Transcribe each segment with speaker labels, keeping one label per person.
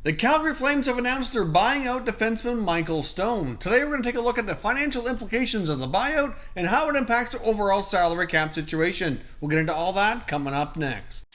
Speaker 1: The Calgary Flames have announced they're buying out defenseman Michael Stone. Today we're going to take a look at the financial implications of the buyout and how it impacts the overall salary cap situation. We'll get into all that coming up next.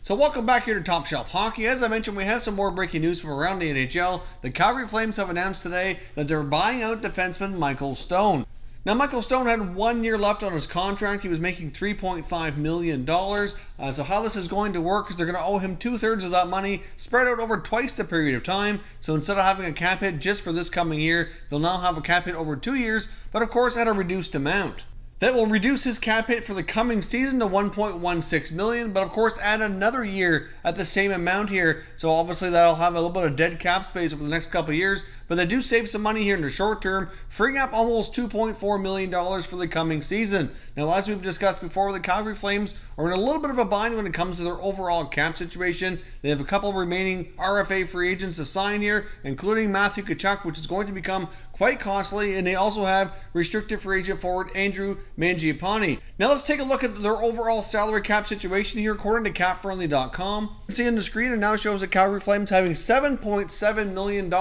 Speaker 1: So welcome back here to Top Shelf Hockey. As I mentioned, we have some more breaking news from around the NHL. The Calgary Flames have announced today that they're buying out defenseman Michael Stone. Now, Michael Stone had 1 year left on his contract. He was making $3.5 million. So how this is going to work is they're going to owe him 2/3 of that money spread out over twice the period of time. So instead of having a cap hit just for this coming year, they'll now have a cap hit over 2 years, but of course at a reduced amount. That will reduce his cap hit for the coming season to $1.16 million, but of course add another year at the same amount here. So obviously that'll have a little bit of dead cap space over the next couple of years, but they do save some money here in the short term, freeing up almost $2.4 million for the coming season. Now, as we've discussed before, the Calgary Flames are in a little bit of a bind when it comes to their overall cap situation. They have a couple remaining RFA free agents to sign here, including Matthew Tkachuk, which is going to become quite costly, and they also have restricted free agent forward Andrew Mangiapane. Now let's take a look at their overall salary cap situation here according to CapFriendly.com. You can see on the screen it now shows the Calgary Flames having $7.7 million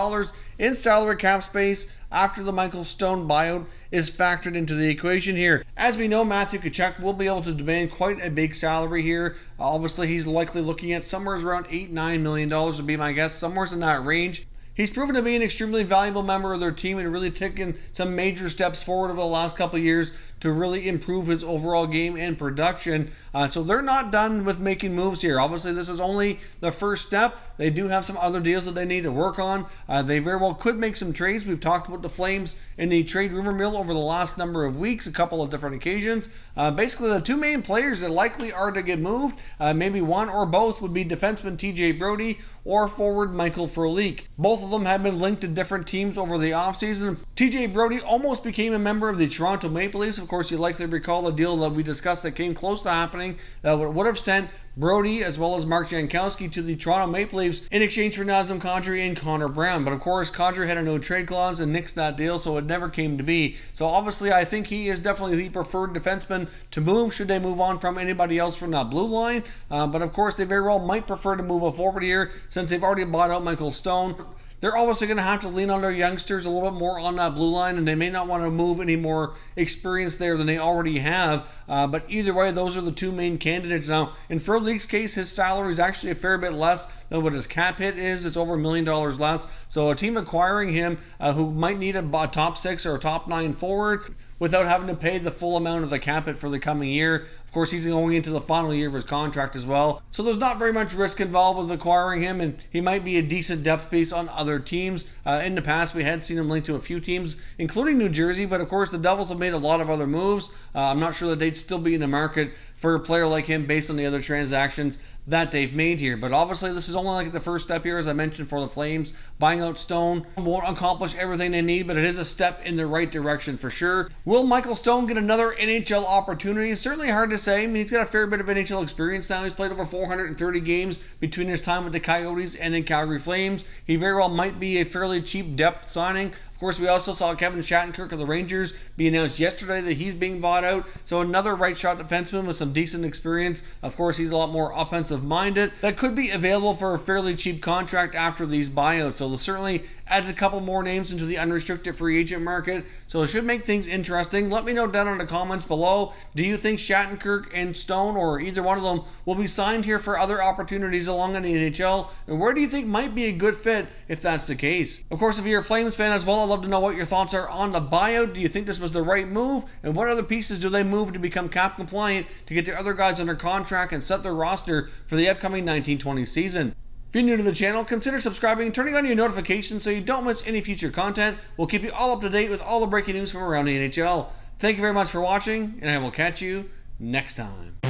Speaker 1: in salary cap space after the Michael Stone buyout is factored into the equation here. As we know, Matthew Tkachuk will be able to demand quite a big salary here. Obviously, he's likely looking at somewhere around $8-9 million would be my guess, somewhere in that range. He's proven to be an extremely valuable member of their team and really taken some major steps forward over the last couple of years to really improve his overall game and production. So they're not done with making moves here. Obviously, this is only the first step. They do have some other deals that they need to work on. They very well could make some trades. We've talked about the Flames in the trade rumor mill over the last number of weeks, a couple of different occasions. Basically, the two main players that likely are to get moved, maybe one or both, would be defenseman TJ Brodie or forward Michael Frolik. Both of them have been linked to different teams over the offseason. TJ Brodie almost became a member of the Toronto Maple Leafs. Of course, you likely recall the deal that we discussed that came close to happening that would have sent Brodie as well as Mark Jankowski to the Toronto Maple Leafs in exchange for Nazem Kadri and Connor Brown. But of course, Kadri had a no trade clause and nixed that deal, so it never came to be. So obviously, I think he is definitely the preferred defenseman to move should they move on from anybody else from that blue line. But of course, they very well might prefer to move a forward here since they've already bought out Michael Stone. They're obviously going to have to lean on their youngsters a little bit more on that blue line, and they may not want to move any more experience there than they already have. But either way, those are the two main candidates. Now, in Frolik's case, his salary is actually a fair bit less than what his cap hit is. It's over $1 million less. So a team acquiring him who might need a top 6 or a top 9 forward without having to pay the full amount of the cap hit for the coming year. Of course, he's going into the final year of his contract as well. So there's not very much risk involved with acquiring him, and he might be a decent depth piece on other teams. In the past, we had seen him linked to a few teams, including New Jersey, but of course, the Devils have made a lot of other moves. I'm not sure that they'd still be in the market for a player like him based on the other transactions that they've made here. But obviously, this is only like the first step here, as I mentioned, for the Flames. Buying out Stone won't accomplish everything they need, but it is a step in the right direction for sure. Will Michael Stone get another NHL opportunity? It's certainly hard to say. I mean, he's got a fair bit of NHL experience now. He's played over 430 games between his time with the Coyotes and the Calgary Flames. He very well might be a fairly cheap depth signing. Of course, we also saw Kevin Shattenkirk of the Rangers be announced yesterday that he's being bought out. So another right shot defenseman with some decent experience. Of course, he's a lot more offensive minded. That could be available for a fairly cheap contract after these buyouts. So certainly adds a couple more names into the unrestricted free agent market. So it should make things interesting. Let me know down in the comments below. Do you think Shattenkirk and Stone or either one of them will be signed here for other opportunities along in the NHL? And where do you think might be a good fit if that's the case? Of course, if you're a Flames fan as well, I'd love to know what your thoughts are on the buyout. Do you think this was the right move? And what other pieces do they move to become cap compliant to get the other guys under contract and set their roster for the upcoming 1920 season? If you're new to the channel, consider subscribing and turning on your notifications so you don't miss any future content. We'll keep you all up to date with all the breaking news from around the NHL. Thank you very much for watching, and I will catch you next time.